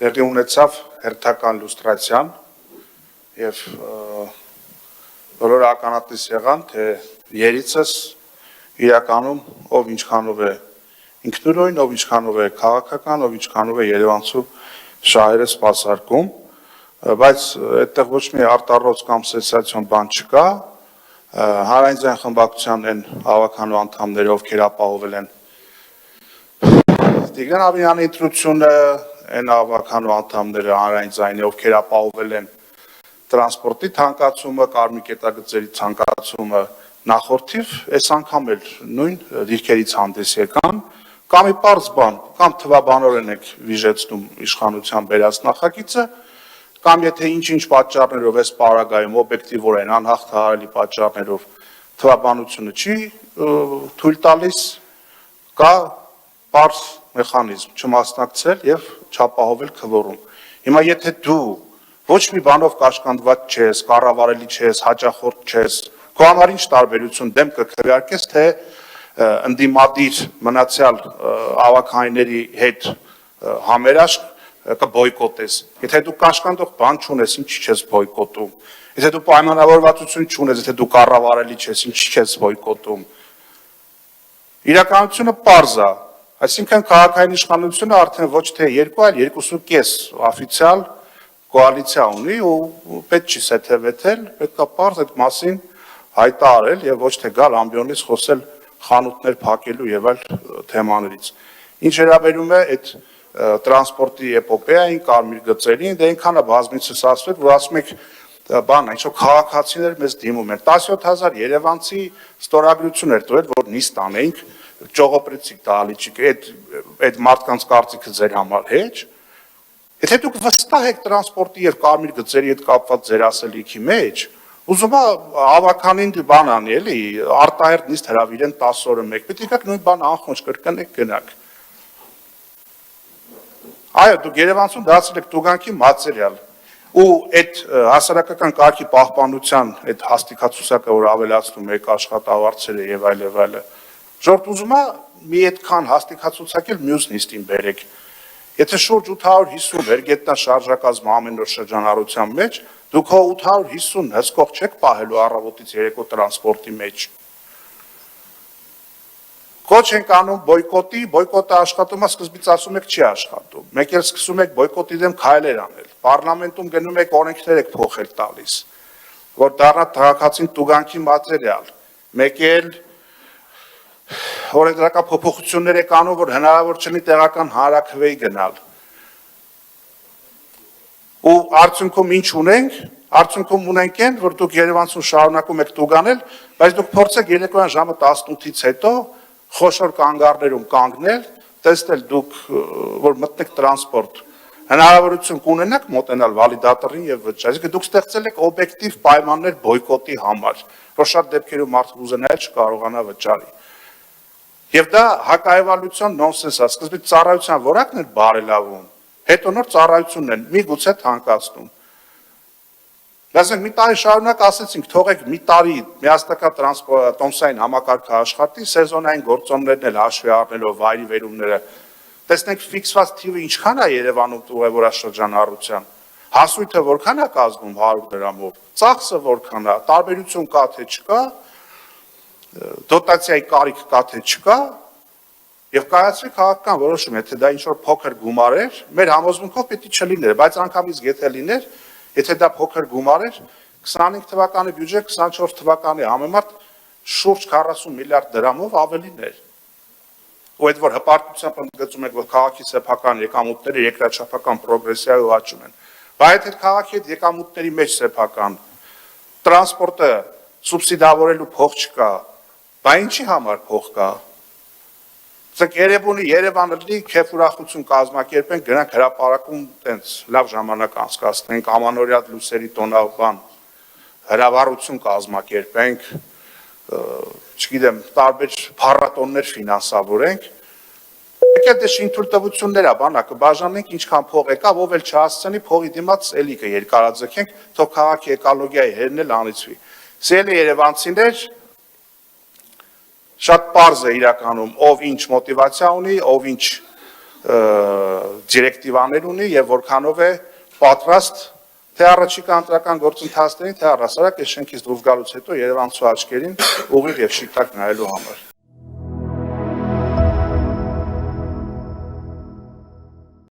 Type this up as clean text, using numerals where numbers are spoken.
տեղի ունեցավ հերթական լուստրացիան եւ բոլորը ականատես եղան, թե երիցս իրականում ով ինչքանով է ինքնուրույն, ով ինչքանով է քաղաքական, ով ինչքանով է Երևանցու շահերը սպասարկում, բայց այդտեղ ոչ մի արտառոց կամ սենսացիոն բան չկա, հանրային խմբակցության են հավաքանու անդամները, ովքեր ապահովել են Տիգրան Աբրահամյանի ընտրությունը, այն հավաքանու անդամները հանրային ձայնի, ովքեր ապահովել են տրանսպորտի թանկացումը, կարմիր կետագծերի ցանկացումը նախորդիվ, այս անգամ էլ նույն դիրքերից հանդես եկան, կամ ի պարզ բան, կամ թվաբանորեն եք վիժեցնում իշխանության բերած նախագիծը, կամ եթե ինչ-ինչ պատճառներով այս պարագայում օբյեկտիվորեն անհաղթահարելի պատճառներով թվաբանությունը չի թույլ տալիս, կա պարզ մեխանիզմ չմասնակցել եւ չապահովել քվորում։ Հիմա եթե դու ոչ մի բանով կաշկանդված չես, կառավարելի չես, հաճախորդ չես, քո համար ինչ տարբերություն դեմ կքվեարկես, թե ընդդիմադիր մնացյալ ավականների հետ համերաշխ կբոյկոտես։ Եթե դու կաշկանդող բան չունես, ինչի չես բոյկոտում։ Եթե դու պայմանավորվածություն չունես, եթե դու կառավարելի չես, ինչի չես բոյկոտում։ Իրականությունը պարզ է, այսինքն քաղաքային իշխանությունը արդեն ոչ թե 2, այլ 2.5 օֆիցիալ կոալիցիա ունի ու պետք չի սեթևեթել, պետք է պարզ այդ մասին հայտարարել եւ ոչ թե գալ ամբիոնից խոսել խանութներ փակելու եւ այլ թեմաներից։ Ինչ վերաբերում է այդ տրանսպորտի էպոպեային, կարմիր գծերին, դե այնքան է բազմիցս ասվել, որ ասում եք բան, ինչ-որ քաղաքացիներ մեզ դիմում են։ 17000 երևանցի ստորագրություն էր տվել, որ նիստ անեինք, ճողոպրեցիկ դահլիճիկ, այդ մարդկանց կարծիքը ձեր համար հեչ։ Եթե դուք վստահ եք տրանսպորտի եւ կարմիր գծերի հետ կապված ձեր ասելիքի մեջ, ուզում եմ ավականին բան անի, էլի, արտահերտ նիստ հրավիրեն 10 օրը մեկ, պետք է գաք նույն բան անխոնջ կրկնեք գնաք։ Այո, դուք Երևանցում դարձել եք տուգանքի մատերիալ, ու այդ հասարակական կարգի պահպանության այդ հաստիկացուցակը, որ ավելացնում եք աշխատավարձերը եւ այլ եւ այլը, ժողովուրդ ուզում է մի այդքան հաստիկացուցակել մյուս նիստին բերեք։ Եթե շուրջ 850 վերգետնա շարժակազմ ամեն օր շրջանառության մեջ, դուք հո 850 հսկող չեք պահելու առավոտից երեկո տրանսպորտի մեջ։ Կոչ ենք անում բոյկոտի, բոյկոտը աշխատում է, սկզբից ասում եք չի աշխատում։ Մեկ էլ սկսում եք բոյկոտի դեմ քայլեր անել։ Պարլամենտում գնում եք օրենքներ եք փոխել տալիս, որ դառնա քաղաքացին տուգանքի մատերիալ։ Մեկ էլ օրենսդրական փոփոխություններ եք անում, որ հնարավոր չլինի տեղական հանրաքվեի գնալ։ Ու արդյունքում ինչ ունենք, արդյունքում ունենք այն, որ դուք Երևանցում շարունակում եք տուգանել, բայց դուք փորձեք երեկոյան ժամը 18-ից հետո խոշոր կանգառներում կանգնել, տեսնել դուք, որ մտնեք տրանսպորտ, հնարավորություն կունենաք մոտենալ վալիդատորին եւ վճարել, այսինքն դուք ստեղծել եք օբյեկտիվ պայմաններ բոյկոտի համար, որ շատ դեպքերում մարդը ուզենա չկարողանա վճարի։ Եվ դա հակահայվալության նոնսենս է, սկզբից ծառայության որակն էր բարելավում, հետո նոր ծառայությունն են միգուցե թանկացնում։ Դասենք մի տարի շարունակ ասեցինք, թողեք մի տարի միասնական տոմսային համակարգը աշխատի, սեզոնային գործոններն էլ հաշվի առնելով վայրի վերումները, տեսնենք ֆիքսված թիվը ինչքան է Երևանում ուղևորաշրջանառության, հասույթը որքան է կազմում 100 դրամով, ծախսը որքան է, տարբերություն կա թե չկա, դոտացիայի կարիք կա թե չկա, եւ կայացվի քաղաքական որոշում, եթե դա ինչ-որ փոքր գումար էր, մեր համոզմունքով պետք է չլիներ, բայց անգամից եթե լիներ, եթե դա փոքր գումար էր, 25 թվականի բյուջե, 24 թվականի համեմատ շուրջ 40 միլիարդ դրամով ավելին էր։ Ու այդ որ հպարտությամբ ընդգծում եք, որ քաղաքի սեփական եկամուտները երկրաչափական պրոգրեսիայով աճում են, բայց այդ քաղաքի հետ եկամուտների մեջ սեփական տրանսպորտը սուբսիդավորելու փող չկա, բա ինչի համար փող կա։ Ցեք Երևանի Երևանը լի քեֆ ուրախություն կազմակերպենք, գնանք հրապարակում տենց լավ ժամանակ անցկացնենք, ամանորյա լուսերի տոնավան հրավառություն կազմակերպենք, չգիտեմ, տարբեր փառատոններ ֆինանսավորենք։ Եկել դե շինթույլտվություններ է, բանակը բաժանենք, ինչքան փող եկավ, ով էլ չհասցնի, փողի դիմաց էլի կերկարաձգենք, թող քաղաքի էկոլոգիայի հերն էլ անիծվի։ Սիրելի երևանցիներ, շատ պարզ է իրականում, ով ինչ մոտիվացիա ունի, ով ինչ դիրեկտիվաներ ունի եւ որքանով է պատրաստ թե առաջիկա ընտրական գործընթացներին, թե առհասարակ այս շենքից դուրս գալուց հետո Երևանցու աչքերին ուղիղ եւ շիկակ նայելու համար։